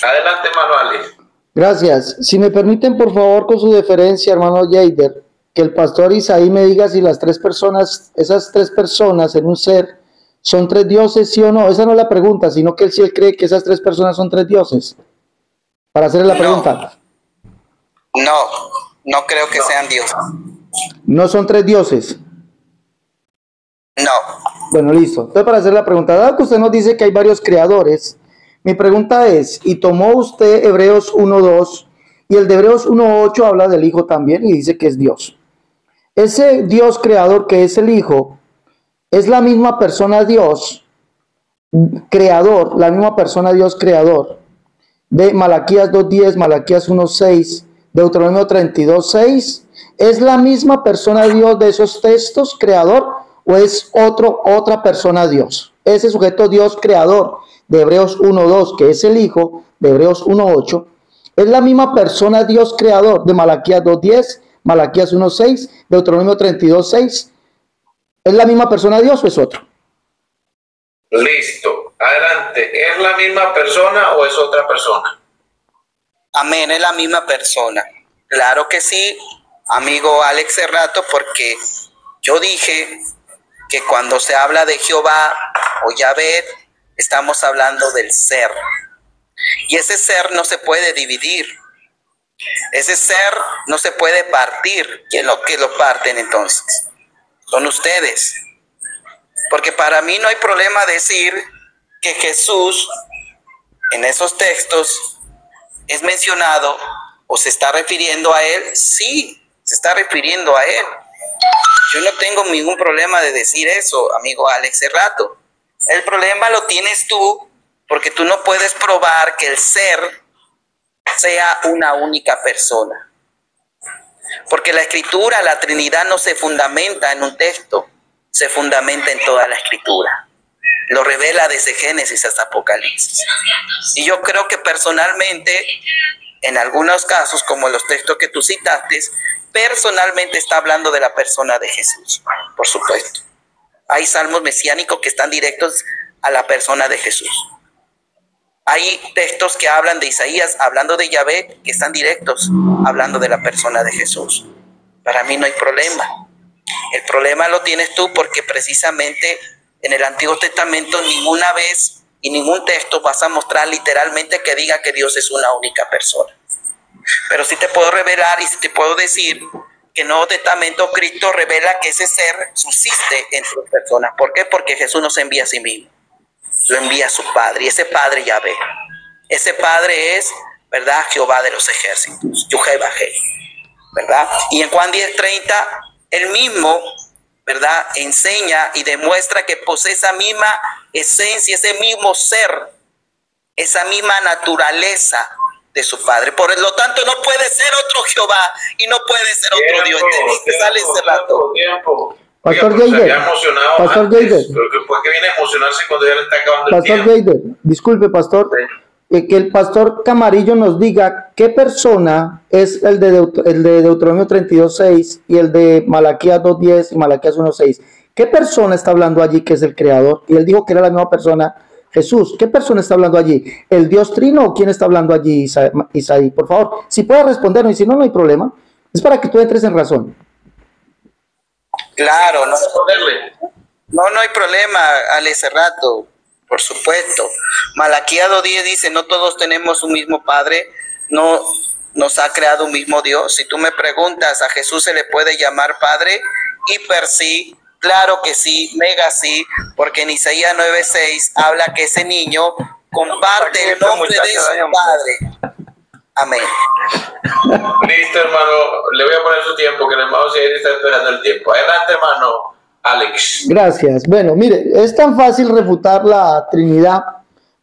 Adelante, hermano Ali. Gracias. Si me permiten, por favor, con su deferencia, hermano Jader, que el pastor Isaí me diga si las tres personas, esas tres personas en un ser, son tres dioses, sí o no. Esa no es la pregunta, sino que si él cree que esas tres personas son tres dioses. Para hacerle la pregunta. No creo que sean dioses. ¿No son tres dioses? No. Bueno, listo. Entonces, para hacer la pregunta, dado que usted nos dice que hay varios creadores, mi pregunta es, y tomó usted Hebreos 1:2, y el de Hebreos 1:8 habla del Hijo también y dice que es Dios. Ese Dios creador que es el Hijo, es la misma persona Dios creador, la misma persona Dios creador de Malaquías 2:10, Malaquías 1:6, Deuteronomio 32:6. ¿Es la misma persona Dios de esos textos creador o es otra persona Dios? Ese sujeto Dios creador de Hebreos 1:2, que es el Hijo, de Hebreos 1:8, es la misma persona Dios creador de Malaquías 2:10, Malaquías 1:6, Deuteronomio 32:6. ¿Es la misma persona Dios o es otro? Listo. Adelante. ¿Es la misma persona o es otra persona? Amén, es la misma persona. Claro que sí, amigo Alex Cerrato, porque yo dije que cuando se habla de Jehová o Yahvé, estamos hablando del ser. Y ese ser no se puede dividir. Ese ser no se puede partir. ¿Quién lo parten entonces? Son ustedes. Porque para mí no hay problema decir que Jesús en esos textos es mencionado o se está refiriendo a él. Sí, se está refiriendo a él. Yo no tengo ningún problema de decir eso, amigo Alex Cerrato. El problema lo tienes tú porque tú no puedes probar que el ser sea una única persona. Porque la escritura, la Trinidad no se fundamenta en un texto, se fundamenta en toda la escritura. Lo revela desde Génesis hasta Apocalipsis. Y yo creo que personalmente, en algunos casos, como los textos que tú citaste, personalmente está hablando de la persona de Jesús, por supuesto. Hay salmos mesiánicos que están directos a la persona de Jesús. Hay textos que hablan de Isaías, hablando de Yahvé, que están directos, hablando de la persona de Jesús. Para mí no hay problema. El problema lo tienes tú porque precisamente en el Antiguo Testamento ninguna vez y ningún texto vas a mostrar literalmente que diga que Dios es una única persona. Pero sí te puedo revelar y sí te puedo decir que en el Nuevo Testamento Cristo revela que ese ser subsiste en sus personas. ¿Por qué? Porque Jesús no se envía a sí mismo. Lo envía a su Padre, y ese Padre Yahvé. Ese Padre es, ¿verdad?, Jehová de los ejércitos, Yuhebajé, ¿verdad? Y en Juan 10:30, él mismo, ¿verdad?, enseña y demuestra que posee esa misma esencia, ese mismo ser, esa misma naturaleza de su Padre. Por lo tanto, no puede ser otro Jehová y no puede ser otro Dios. Sale ese rato. Pastor Jader, Pastor Jader. ¿Por qué viene a emocionarse cuando ya le está acabando el Pastor tiempo? Jader, disculpe, pastor, que el pastor Camarillo nos diga qué persona es el de Deuteronomio 32:6 y el de Malaquías 2:10 y Malaquías 1:6. ¿Qué persona está hablando allí que es el creador? Y él dijo que era la misma persona, Jesús. ¿Qué persona está hablando allí? ¿El Dios Trino o quién está hablando allí, Isaí? Por favor, si puede respondernos, y si no, no hay problema. Es para que tú entres en razón. Claro, no hay problema, Alex Cerrato, por supuesto. Malaquías 2:10 dice, no todos tenemos un mismo Padre, no nos ha creado un mismo Dios. Si tú me preguntas, ¿a Jesús se le puede llamar Padre? Hiper sí, claro que sí, mega sí, porque en Isaías 9:6 habla que ese niño comparte el nombre de su Padre. Amén. Listo, hermano. Le voy a poner su tiempo, que el hermano Jair está esperando el tiempo. Adelante, hermano Alex. Gracias. Bueno, mire, es tan fácil refutar la Trinidad,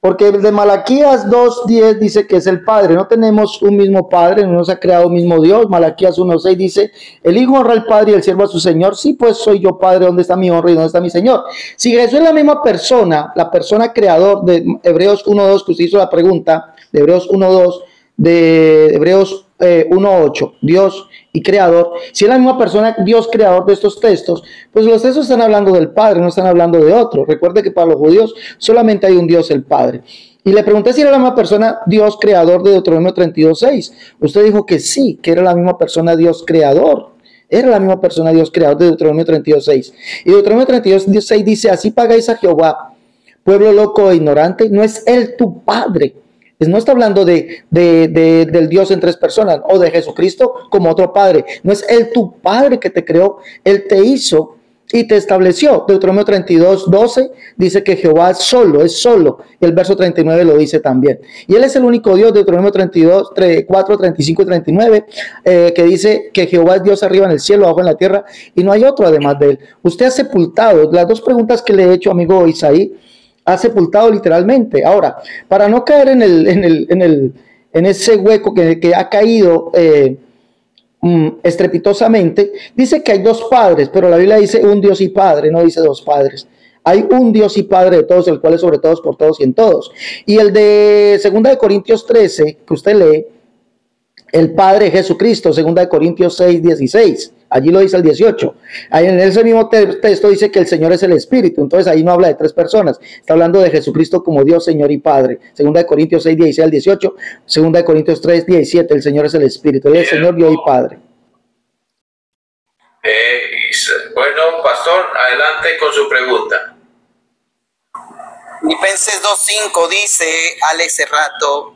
porque el de Malaquías 2:10 dice que es el Padre. No tenemos un mismo Padre, no se ha creado un mismo Dios. Malaquías 1:6 dice, el Hijo honra al Padre y el siervo a su Señor. Sí, pues soy yo Padre, ¿dónde está mi honra y dónde está mi Señor? Si Jesús es la misma persona, la persona creador de Hebreos 1:2, que usted hizo la pregunta, de Hebreos 1:2, de Hebreos 1:8, Dios y creador, si es la misma persona, Dios creador de estos textos, pues los textos están hablando del Padre, no están hablando de otro. Recuerde que para los judíos solamente hay un Dios, el Padre. Y le pregunté si era la misma persona Dios creador de Deuteronomio 32:6. Usted dijo que sí, que era la misma persona Dios creador. Era la misma persona Dios creador de Deuteronomio 32:6. Y Deuteronomio 32:6 dice, así pagáis a Jehová, pueblo loco e ignorante, no es él tu padre. No está hablando del Dios en tres personas o de Jesucristo como otro padre. No es él tu padre que te creó, él te hizo y te estableció. Deuteronomio 32:12 dice que Jehová es solo. Y el verso 39 lo dice también. Y él es el único Dios, Deuteronomio 4, 35 y 39, que dice que Jehová es Dios arriba en el cielo, abajo en la tierra, y no hay otro además de él. Usted ha sepultado, las dos preguntas que le he hecho, amigo Isaí, ha sepultado literalmente. Ahora, para no caer en ese hueco que ha caído estrepitosamente, dice que hay dos padres, pero la Biblia dice un Dios y Padre, no dice dos padres. Hay un Dios y Padre de todos, el cual es sobre todos, por todos y en todos. Y el de 2 Corintios 13, que usted lee, el Padre Jesucristo, 2 Corintios 6:16. Allí lo dice el 18. Ahí en ese mismo texto dice que el Señor es el Espíritu. Entonces ahí no habla de tres personas. Está hablando de Jesucristo como Dios, Señor y Padre. 2 Corintios 6:16 al 18. 2 Corintios 3:17. El Señor es el Espíritu. Él es el Señor, Dios y Padre. Bueno, pastor, adelante con su pregunta. Filipenses 2:5 dice, Alex Cerrato,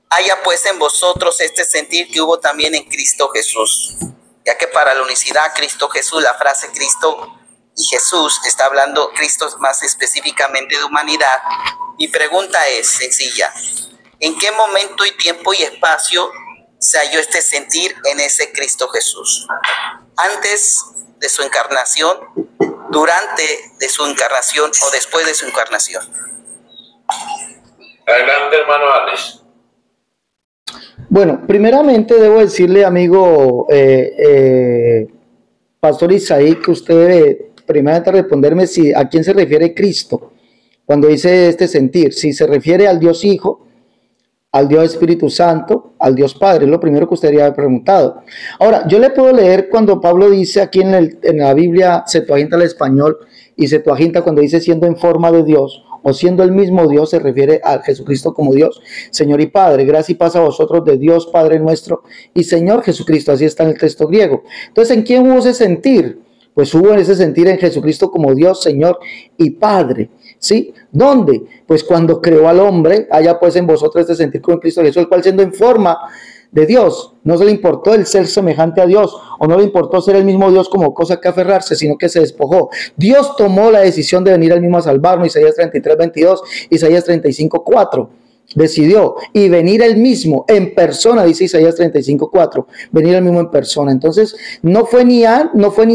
haya pues en vosotros este sentir que hubo también en Cristo Jesús. Ya que para la unicidad Cristo Jesús, la frase Cristo y Jesús está hablando Cristo más específicamente de humanidad. Mi pregunta es sencilla. ¿En qué momento y tiempo y espacio se halló este sentir en ese Cristo Jesús? ¿Antes de su encarnación, durante de su encarnación o después de su encarnación? Adelante, hermano Alex. Bueno, primeramente debo decirle, amigo Pastor Isaí, que usted debe primeramente responderme a quién se refiere Cristo cuando dice este sentir. Si se refiere al Dios Hijo, al Dios Espíritu Santo, al Dios Padre, es lo primero que usted debería haber preguntado. Ahora, yo le puedo leer cuando Pablo dice aquí en la Biblia, Septuaginta al español, y Septuaginta cuando dice siendo en forma de Dios, o siendo el mismo Dios, se refiere a Jesucristo como Dios, Señor y Padre. Gracia y paz a vosotros de Dios Padre nuestro y Señor Jesucristo. Así está en el texto griego. Entonces, ¿en quién hubo ese sentir? Pues hubo ese sentir en Jesucristo como Dios, Señor y Padre. ¿Sí? ¿Dónde? Pues cuando creó al hombre, haya pues en vosotros este sentir como en Cristo Jesús, el cual siendo en forma de Dios, no se le importó el ser semejante a Dios, o no le importó ser el mismo Dios como cosa que aferrarse, sino que se despojó. Dios tomó la decisión de venir al mismo a salvarnos, Isaías 33:22, Isaías 35:4. Decidió y venir él mismo en persona, dice Isaías 35:4, venir él mismo en persona. Entonces no fue ni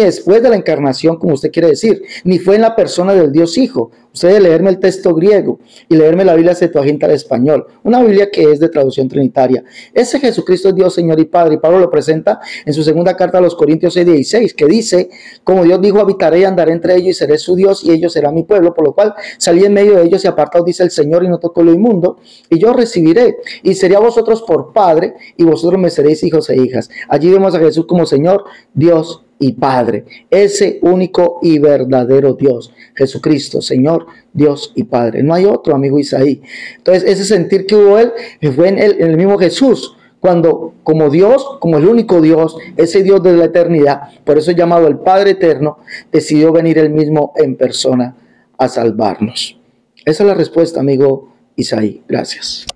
después de la encarnación, como usted quiere decir, ni fue en la persona del Dios Hijo. Usted debe leerme el texto griego y leerme la Biblia Septuaginta al español, una Biblia que es de traducción trinitaria. Ese Jesucristo es Dios, Señor y Padre, y Pablo lo presenta en su segunda carta a los Corintios 6:16, que dice, como Dios dijo, habitaré y andaré entre ellos y seré su Dios y ellos serán mi pueblo, por lo cual salí en medio de ellos y apartados, dice el Señor, y no tocó lo inmundo, y yo recibiré, y seré a vosotros por Padre, y vosotros me seréis hijos e hijas. Allí vemos a Jesús como Señor, Dios y Padre, ese único y verdadero Dios, Jesucristo, Señor, Dios y Padre. No hay otro, amigo Isaí. Entonces, ese sentir que hubo él fue en el mismo Jesús, cuando como Dios, como el único Dios, ese Dios de la eternidad, por eso llamado el Padre Eterno, decidió venir él mismo en persona a salvarnos. Esa es la respuesta, amigo Isaí. Gracias.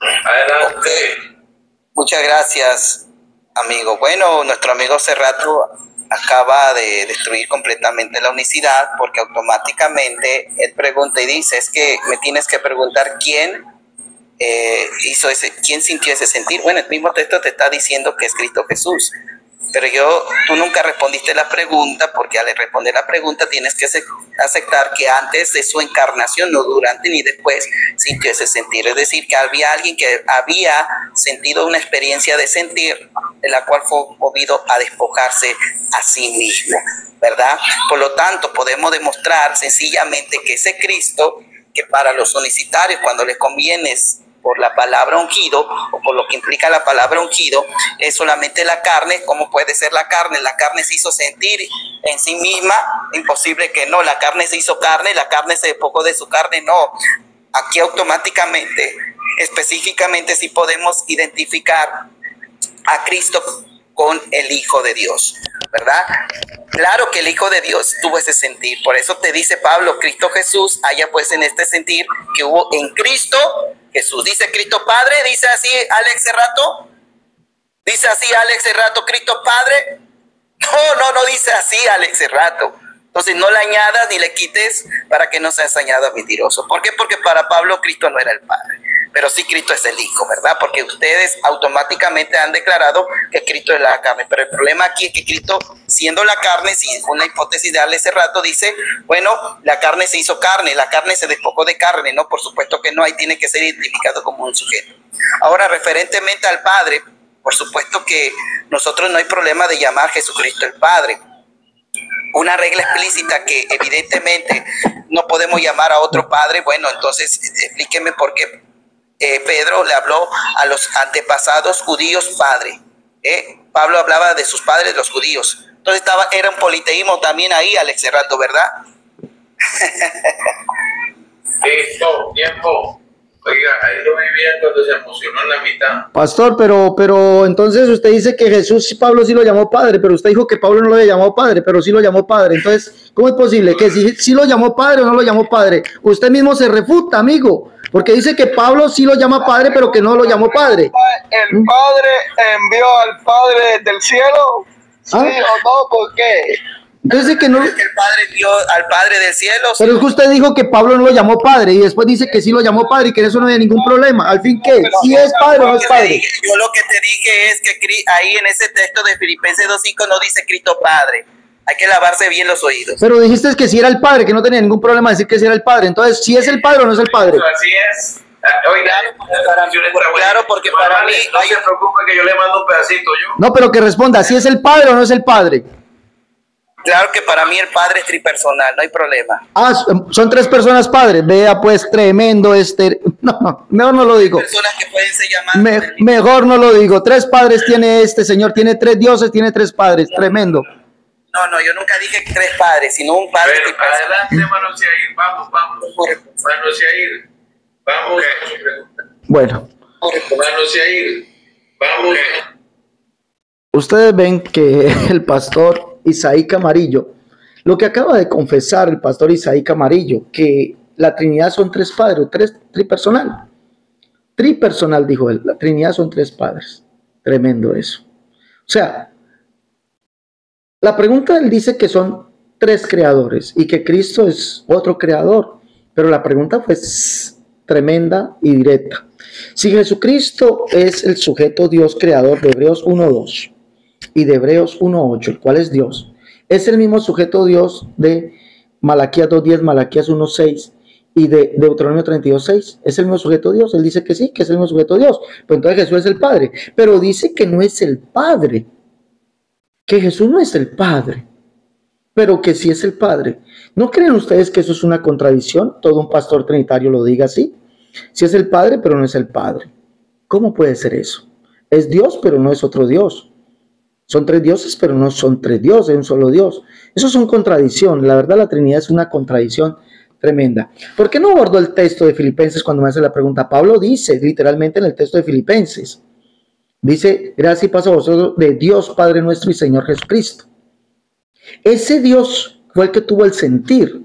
Adelante. Muchas gracias, amigo. Bueno, nuestro amigo Cerrato acaba de destruir completamente la unicidad, porque automáticamente él pregunta y dice, es que me tienes que preguntar quién quién sintió ese sentir. Bueno, el mismo texto te está diciendo que es Cristo Jesús, pero tú nunca respondiste la pregunta, porque al responder la pregunta tienes que aceptar que antes de su encarnación, no durante ni después, sintió ese sentir. Es decir, que había alguien que había sentido una experiencia de sentir, de la cual fue movido a despojarse a sí mismo, ¿verdad? Por lo tanto, podemos demostrar sencillamente que ese Cristo, que para los unicitarios, cuando les conviene por la palabra ungido, o por lo que implica la palabra ungido, es solamente la carne. ¿Cómo puede ser la carne? La carne se hizo sentir en sí misma, imposible que no. La carne se hizo carne, la carne se despojó de su carne, no. Aquí automáticamente, específicamente, sí podemos identificar a Cristo con el Hijo de Dios, ¿verdad? Claro que el Hijo de Dios tuvo ese sentir. Por eso te dice Pablo, Cristo Jesús haya pues en este sentir que hubo en Cristo Jesús. Dice Cristo Padre, dice así Alex Cerrato. Dice así Alex Cerrato, Cristo Padre. No dice así Alex Cerrato. Entonces no le añadas ni le quites para que no seas añado mentiroso. ¿Por qué? Porque para Pablo Cristo no era el Padre, pero sí Cristo es el Hijo, ¿verdad? Porque ustedes automáticamente han declarado que Cristo es la carne. Pero el problema aquí es que Cristo, siendo la carne, si una hipótesis de Alex Cerrato dice, bueno, la carne se hizo carne, la carne se despojó de carne, ¿no? Por supuesto que no, ahí tiene que ser identificado como un sujeto. Ahora, referentemente al Padre, por supuesto que nosotros no hay problema de llamar a Jesucristo el Padre. Una regla explícita que evidentemente no podemos llamar a otro padre. Bueno, entonces explíqueme por qué Pedro le habló a los antepasados judíos padre. Pablo hablaba de sus padres, los judíos. Entonces era un politeísmo también ahí, Alex Cerrato, ¿verdad? Tiempo. Oiga, ahí lo vi bien cuando se emocionó en la mitad. Pastor, pero entonces usted dice que Jesús, Pablo sí lo llamó padre, pero usted dijo que Pablo no lo había llamado padre, pero sí lo llamó padre. Entonces, ¿cómo es posible que si lo llamó padre o no lo llamó padre? Usted mismo se refuta, amigo, porque dice que Pablo sí lo llama padre, pero que no lo llamó padre. ¿El Padre envió al Padre del cielo? ¿Sí o no? ¿Por qué? Entonces que no. El Padre envió al Padre del cielo. Pero es que usted dijo que Pablo no lo llamó padre y después dice que sí lo llamó padre y que eso no había ningún problema. Al fin, ¿qué? ¿Si es padre o no es padre? Yo lo que te dije es que ahí en ese texto de Filipenses 2:5 no dice Cristo Padre. Hay que lavarse bien los oídos. Pero dijiste que sí era el padre, que no tenía ningún problema decir que sí era el padre. Entonces, ¿si es el padre o no es el padre? Así es. Oiga, claro, porque para mí no se preocupe que yo le mando un pedacito. No, pero que responda, ¿si es el padre o no es el padre? Claro que para mí el Padre es tripersonal, no hay problema. Son tres personas padres. Vea, pues, tremendo este. No, mejor no lo digo. Personas que pueden ser llamadas. Mejor no lo digo. Tres padres tiene este señor, tiene tres dioses, tiene tres padres. Tremendo. No, yo nunca dije tres padres, sino un padre tripersonal. Adelante, hermano Ciair, vamos. Hermano Ciair, vamos. Bueno. Hermano Ciair, vamos. Ustedes ven que el pastor Isaí Camarillo, lo que acaba de confesar el pastor Isaí Camarillo, que la Trinidad son tres padres, tripersonal. Tripersonal, dijo él, la Trinidad son tres padres. Tremendo eso. O sea, la pregunta él dice que son tres creadores y que Cristo es otro creador, pero la pregunta fue tremenda y directa. Si Jesucristo es el sujeto Dios creador de Hebreos 1:2 y de Hebreos 1:8, el cual es Dios, es el mismo sujeto Dios de Malaquías 2:10, Malaquías 1:6 y de Deuteronomio 32:6, es el mismo sujeto Dios. Él dice que sí, que es el mismo sujeto Dios, pero entonces Jesús es el Padre, pero dice que no es el Padre, que Jesús no es el Padre, pero que sí es el Padre. ¿No creen ustedes que eso es una contradicción? Todo un pastor trinitario lo diga así. Si es el Padre, pero no es el Padre. ¿Cómo puede ser eso? Es Dios, pero no es otro Dios. Son tres dioses, pero no son tres dioses, es un solo Dios. Eso es una contradicción. La verdad, la Trinidad es una contradicción tremenda. ¿Por qué no abordó el texto de Filipenses cuando me hace la pregunta? Pablo dice literalmente en el texto de Filipenses, dice, gracias y paz a vosotros de Dios Padre nuestro y Señor Jesucristo. Ese Dios fue el que tuvo el sentir.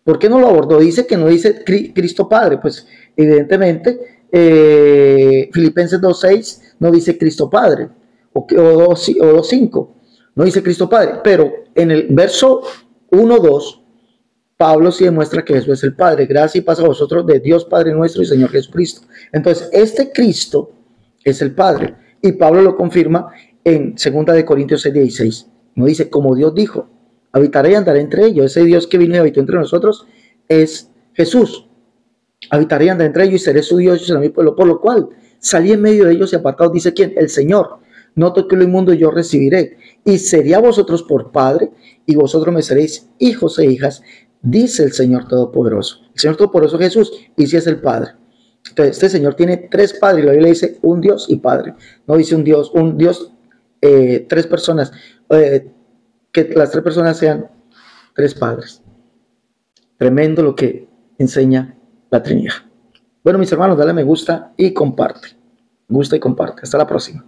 ¿Por qué no lo abordó? Dice que no dice Cristo Padre. Pues evidentemente Filipenses 2:6 no dice Cristo Padre. O 2:5 no dice Cristo Padre. Pero en el verso 1:2 Pablo sí demuestra que Jesús es el Padre. Gracias y paz a vosotros de Dios Padre nuestro y Señor Jesucristo. Entonces este Cristo es el Padre. Y Pablo lo confirma en 2 Corintios 6:16. No dice, como Dios dijo, habitaré y andaré entre ellos. Ese Dios que vino y habitó entre nosotros es Jesús. Habitaré y andaré entre ellos y seré su Dios y será mi pueblo. Por lo cual salí en medio de ellos y apartados, dice ¿quién? El Señor. No toqué lo inmundo y yo recibiré. Y seré a vosotros por Padre y vosotros me seréis hijos e hijas, dice el Señor Todopoderoso. El Señor Todopoderoso Jesús y si es el Padre. Entonces, este señor tiene tres padres. La Biblia dice un Dios y Padre. No dice un Dios, tres personas. Que las tres personas sean tres padres. Tremendo lo que enseña la Trinidad. Bueno, mis hermanos, dale me gusta y comparte. Gusta y comparte. Hasta la próxima.